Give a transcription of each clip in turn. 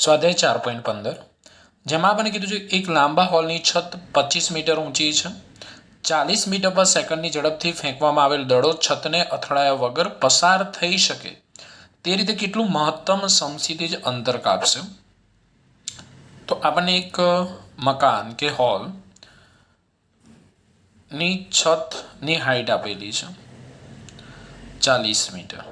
સ્વાધ્યાય 4.15 જેમાં આપણને કીધું છે એક લાંબા હોલની છત 25 મીટર ઊંચી છે. 40 મીટર પર સેકન્ડની ઝડપથી ફેંકવામાં આવેલ દડો છતને અથડાયા વગર પસાર થઈ શકે તે રીતે કેટલું મહત્તમ સમક્ષિતિજ અંતર કાપશે. તો આપણને એક મકાન કે હોલ ની છતની હાઈટ આપેલી છે 40 મીટર.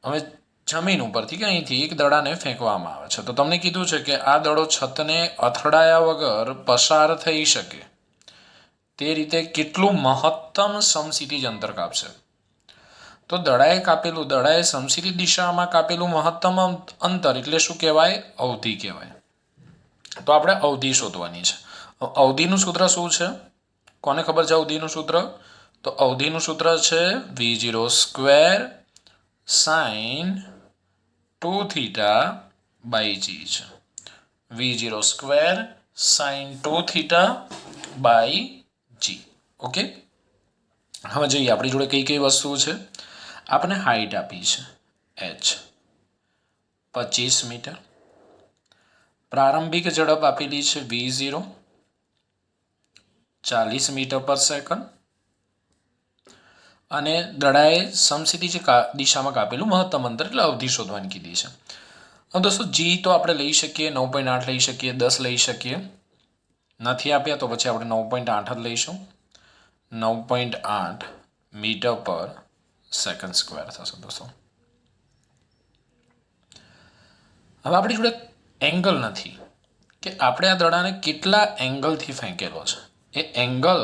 હવે જમીન ઉપરથી કે અહીંથી એક દડાને ફેંકવામાં આવે છે તો તમને કીધું છે કે આ દડો છતને અથડાયા વગર પસાર થઈ શકે તે રીતે કેટલું મહત્તમ સમક્ષિતિજ અંતર કાપશે. તો દડાએ સમક્ષિતિજ દિશામાં કાપેલું મહત્તમ અંતર એટલે શું કહેવાય? અવધિ કહેવાય. તો આપણે અવધિ શોધવાની છે. અવધિનું સૂત્ર શું છે? કોને ખબર છે અવધિનું સૂત્ર? તો અવધિનું સૂત્ર છે v0 square sine 2 theta by g છે. v0 square sine 2 theta by g. Okay, હવે જોઈએ આપણી જોડે કઈ કઈ વસ્તુ છે. આપણે હાઈટ આપી છે h 25 મીટર. પ્રારંભિક ઝડપ આપેલી છે v0 40 મીટર પર સેકન્ડ અને દડાએ સમક્ષિતિજ દિશામાં કાપેલું મહત્તમ અંતર એટલે અવધિ શોધવાની કીધી છે. હવે દોસ્તો જી તો આપણે લઈ શકીએ 9.8 લઈ શકીએ 10 લઈ શકીએ. નથી આપ્યા તો પછી આપણે 9.8 જ લઈશું. 9.8 મીટર પર સેકન્ડ સ્ક્વેર થશે દોસ્તો. હવે આપણી જોડે એંગલ નથી કે આપણે આ દડાને કેટલા એંગલથી ફેંકેલો છે. એ એંગલ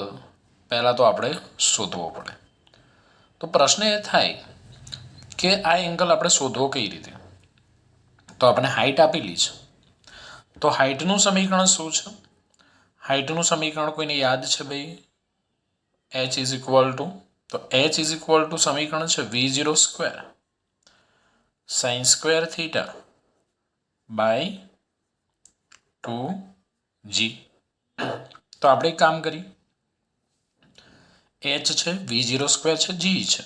પહેલાં તો આપણે શોધવો પડે. તો પ્રશ્ન એ થાય કે આ એંગલ આપણે શોધવો કઈ રીતે? તો આપણે હાઈટ આપેલી છે તો હાઈટનું સમીકરણ શું છે? હાઈટનું સમીકરણ કોઈને યાદ છે ભાઈ? h ઇઝ ઇક્વલ ટુ સમીકરણ છે v0 square sine square theta by 2g. તો આપણે એક કામ કરીએ, h છે v0 સ્ક્વેર છે g છે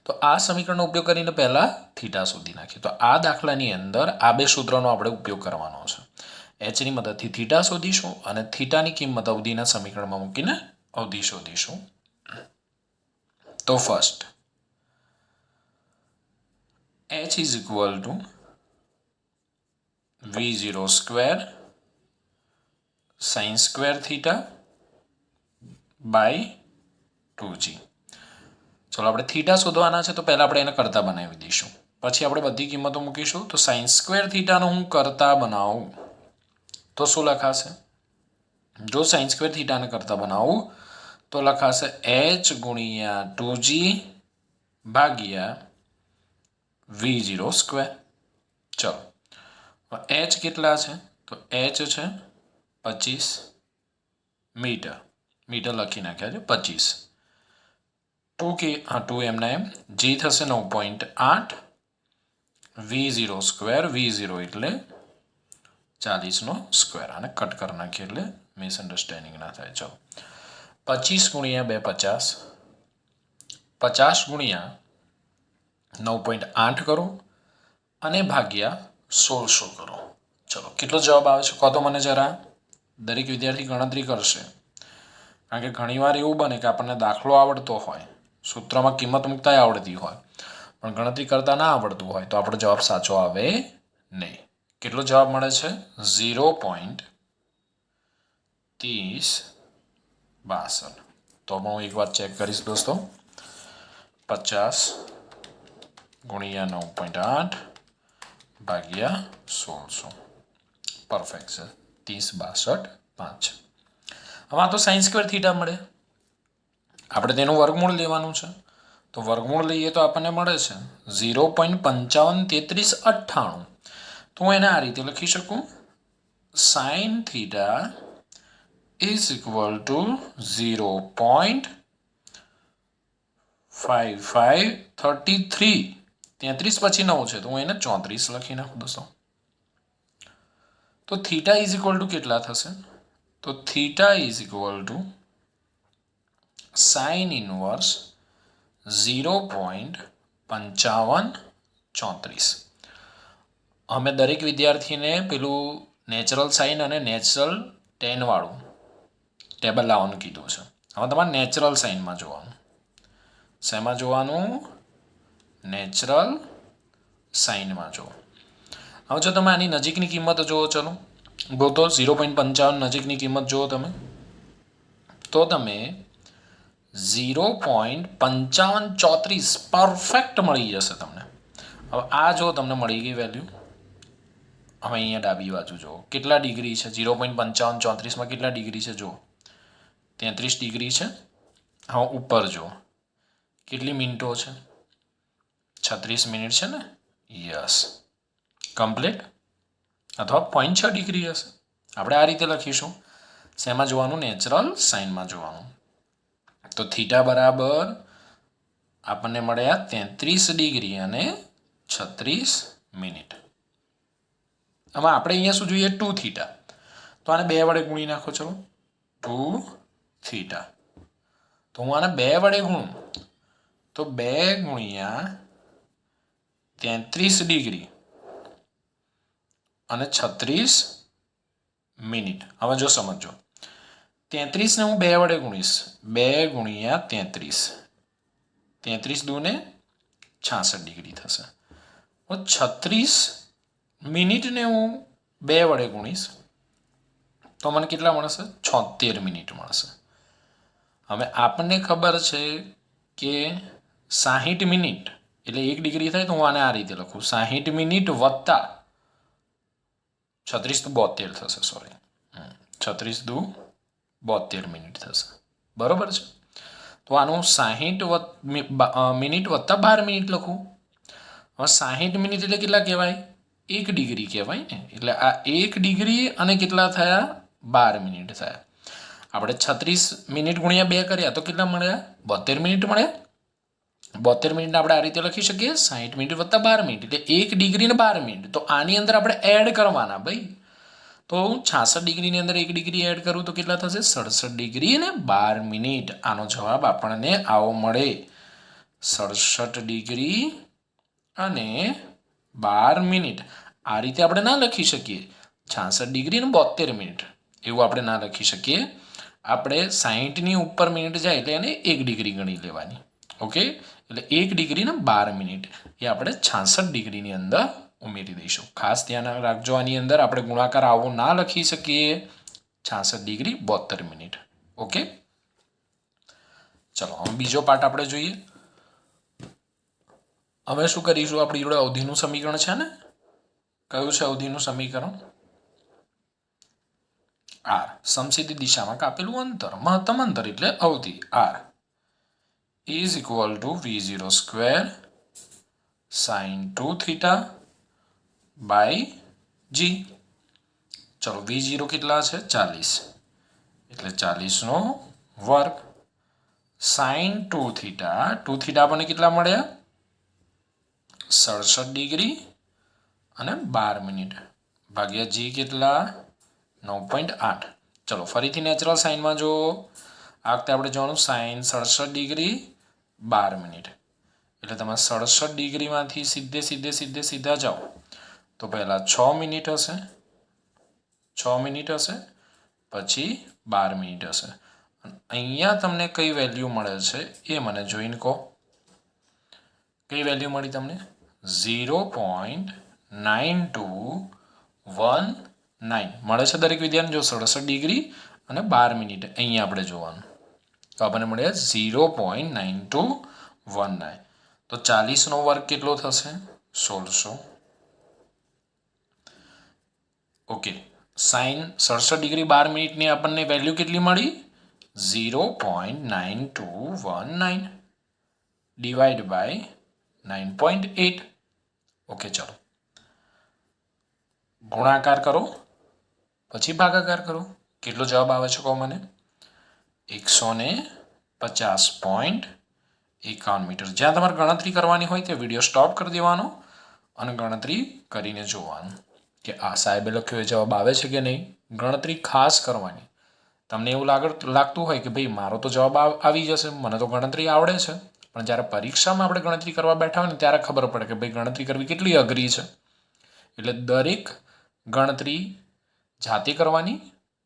તો આ સમીકરણનો ઉપયોગ કરીને પહેલા થીટા શોધી નાખીએ. તો આ દાખલાની અંદર આ બે સૂત્રનો આપણે ઉપયોગ કરવાનો છે. h ની મદદથી થીટા શોધીશું અને થીટાની કિંમત અવધિના સમીકરણમાં મૂકીને અવધિ શોધીશું. તો first h is equal to v0 square sine square theta by 2g. ચલો આપણે થીટા શોધવાના છે તો પહેલાં આપણે એને કરતા બનાવી દઈશું, પછી આપણે બધી કિંમતો મૂકીશું. તો સાઇન સ્ક્વેર થીટાનો હું કરતા બનાવું તો શું લખાશે? જો સાઇન સ્ક્વેર થીટાને કરતા બનાવું તો લખાશે h ગુણ્યા 2g ભાગ્યા v0 સ્ક્વેર. ચલો h કેટલા છે? તો h છે 25 મીટર. મીટર લખી નાખ્યા છે 25. 2 એમના એમ. જી થશે 9.8 v0 સ્ક્વેર. v0 એટલે 40નો સ્ક્વેર. અને કટ કરી નાખીએ એટલે મિસઅન્ડરસ્ટેન્ડિંગ ના થાય. ચલો 25 ગુણ્યા 2 50, 50 ગુણ્યા 9.8 કરો અને ભાગ્યા 1600 કરો. ચલો કેટલો જવાબ આવે છે કહો તો મને જરા. દરેક વિદ્યાર્થી ગણતરી કરશે, કારણ કે ઘણીવાર એવું બને કે આપણને દાખલો આવડતો હોય, સૂત્રમાં કિંમત મૂકતા આવડતી હોય, પણ ગણતરી કરતા ના આવડતું હોય તો આપણો જવાબ સાચો આવે નહીં. કેટલો જવાબ મળે છે? 0.3062. તો હું એક વાત ચેક કરીશ દોસ્તો. 50 ગુણ્યા 9.8 ભાગ્યા 1600 પરફેક્ટ છે 3062.5. હવે આ તો સાઇન સ્ક્વેર થીટા મળે, આપણે તેનું વર્ગમૂળ લેવાનું છે. તો વર્ગમૂળ લઈએ તો આપણને મળે છે 0.553398. તો હું એને આ રીતે લખી શકું, sine theta is equal two 0.5533. 33 પછી 9 છે તો હું એને 34 લખી નાખું દોસ્તો. તો થીટા ઇઝ ઇક્વલ ટુ કેટલા થશે? તો theta is equal two sine inverse 0.5534. અમે દરેક વિદ્યાર્થીને પેલું નેચરલ સાઇન અને નેચરલ ટેનવાળું ટેબલ લાવવાનું કીધું છે. હવે તમારે નેચરલ સાઇનમાં જોવાનું. શેમાં જોવાનું? નેચરલ સાઇનમાં જુઓ. હવે જો તમે આની નજીકની કિંમત જુઓ, ચલો ગોતો 0.55 નજીકની કિંમત જુઓ તમે, તો તમે 0.5534 પરફેક્ટ મળી જશે તમને. હવે આ જો તમને મળી ગઈ વેલ્યુ. હવે અહીંયા ડાબી બાજુ જુઓ કેટલા ડિગ્રી છે. 0.5534માં કેટલા ડિગ્રી છે જુઓ, 33 ડિગ્રી છે. હવે ઉપર જુઓ કેટલી મિનિટો છે, 36 મિનિટ છે ને. Yes, complete. અથવા 0.6 ડિગ્રી હશે. આપણે આ રીતે લખીશું. શેમાં જોવાનું? નેચરલ સાઇનમાં જોવાનું. તો થીટા બરાબર આપણને મળ્યા 33 ડિગ્રી અને 36 મિનિટ. આમાં આપણે અહીંયા શું જોઈએ? 2 થીટા. તો આને 2 વડે ગુણી નાખો. ચલો 2 થીટા. તો હું આને 2 વડે ગુણું તો 2 ગુણ્યા 33 ડિગ્રી અને 36 મિનિટ. હવે જો સમજો, 33ને હું 2 વડે ગુણીશ. 2 ગુણ્યા 33, 33 દૂને 66 ડિગ્રી થશે. 36 મિનિટને હું 2 વડે ગુણીશ તો મને કેટલા મળશે? 76 મિનિટ મળશે. હવે આપણને ખબર છે કે 60 મિનિટ એટલે 1 ડિગ્રી થાય. તો હું આને આ રીતે લખું, 60 મિનિટ વત્તા 36 તો 72 થશે. સોરી, 36 દુ 72 મિનિટ થશે. બરોબર છે. તો આનું 60 મિનિટ વત્તા 12 મિનિટ લખું. હવે 60 મિનિટ એટલે કેટલા કહેવાય? 1 ડિગ્રી કહેવાય ને. એટલે આ 1 ડિગ્રી અને કેટલા થયા? 12 મિનિટ થયા. આપણે 36 મિનિટ ગુણ્યા 2 કર્યા તો કેટલા મળ્યા? 72 મિનિટ મળ્યા. 72 મિનિટ આપણે આ રીતે લખી શકીએ, 60 મિનિટ વત્તા 12 મિનિટ એટલે 1 ડિગ્રી ને 12 મિનિટ. તો આની અંદર આપણે એડ કરવાના ભાઈ. તો 66 ડિગ્રીની અંદર 1 ડિગ્રી એડ કરું તો કેટલા થશે? 67 ડિગ્રી અને 12 મિનિટ. આનો જવાબ આપણને આવો મળે, 67 ડિગ્રી અને 12 મિનિટ. આ રીતે આપણે ના લખી શકીએ 66 ડિગ્રી અને 72 મિનિટ, એવું આપણે ના લખી શકીએ. આપણે 60ની ઉપર મિનિટ જાય એટલે એને 1 ડિગ્રી ગણી લેવાની. ઓકે, એટલે 1 ડિગ્રી ને 12 મિનિટ એ આપણે 66 ડિગ્રીની અંદર ઉમેરી દઈશું. ખાસ ધ્યાન રાખજો, આની અંદર આપણે ગુણાકાર આવો ના લખી શકીએ, 66 ડિગ્રી 72 મિનિટ. ઓકે, ચલો હવે બીજો પાર્ટ આપણે જોઈએ. હવે શું કરીશું? આપણી જોડે અવધિનું સમીકરણ છે ને. કયું છે અવધિનું સમીકરણ? આર. સમસીધી દિશામાં કાપેલું અંતર, મહત્તમ અંતર એટલે અવધિ R is equal to v0 square sin 2 theta by g. ચલો v0 કેટલા છે? 40 એટલે 40નો વર્ગ sin 2 theta. 2 theta આપણને કેટલા મળ્યા? 67 ડિગ્રી અને 12 મિનિટ ભાગ્યા g કેટલા? 9.8. ચલો ફરીથી નેચરલ સાઇનમાં જો આ વખતે આપણે જોવાનું સાઇન 67 ડિગ્રી 12 મિનિટ એટલે તમે 67 ડિગ્રીમાંથી સીધા જાઓ તો પહેલાં 6 મિનિટ હશે, 6 મિનિટ હશે, પછી 12 મિનિટ હશે. અહીંયા તમને કઈ વેલ્યુ મળે છે એ મને જોઈને કહો. કઈ વેલ્યુ મળી તમને? 0.9219 મળે છે દરેક વિદ્યાર્થીને. જો 67 ડિગ્રી અને 12 મિનિટ અહીંયા આપણે જોવાનું તો આપણને મળ્યા 0.9219. તો 40નો વર્ગ કેટલો થશે? 1600. ઓકે, સાઇન 67 ડિગ્રી 12 મિનિટની આપણને વેલ્યુ કેટલી મળી? 0.9219 ડિવાઈડ બાય 9.8. ઓકે, ચલો ગુણાકાર કરો પછી ભાગાકાર કરો. કેટલો જવાબ આવે છે કહો મને? 150.51 મીટર. જ્યાં તમારે ગણતરી કરવાની હોય તે વિડીયો સ્ટોપ કરી દેવાનો અને ગણતરી કરીને જોવાનું કે આ સાહેબે લખ્યો એ જવાબ આવે છે કે નહીં. ગણતરી ખાસ કરવાની. તમને એવું લાગતું હોય કે ભાઈ મારો તો જવાબ આવી જશે, મને તો ગણતરી આવડે છે, પણ જ્યારે પરીક્ષામાં આપણે ગણતરી કરવા બેઠા હોય ને ત્યારે ખબર પડે કે ભાઈ ગણતરી કરવી કેટલી અઘરી છે. એટલે દરેક ગણતરી જાતે કરવાની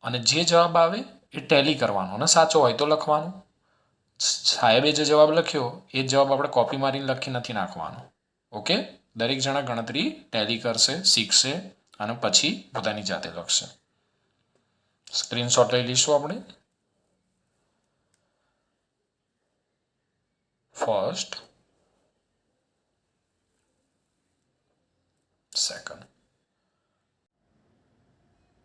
અને જે જવાબ આવે એ ટેલી કરવાનો અને સાચો હોય તો લખવાનું. સાહેબે જે જવાબ લખ્યો એ જવાબ આપણે કોપી મારીને લખી નથી નાખવાનો. ઓકે, દરેક જણા ગણતરી ટેલી કરશે, શીખશે અને પછી પોતાની જાતે લખશે. સ્ક્રીનશોટ લઈ લઈશું આપણે. ફર્સ્ટ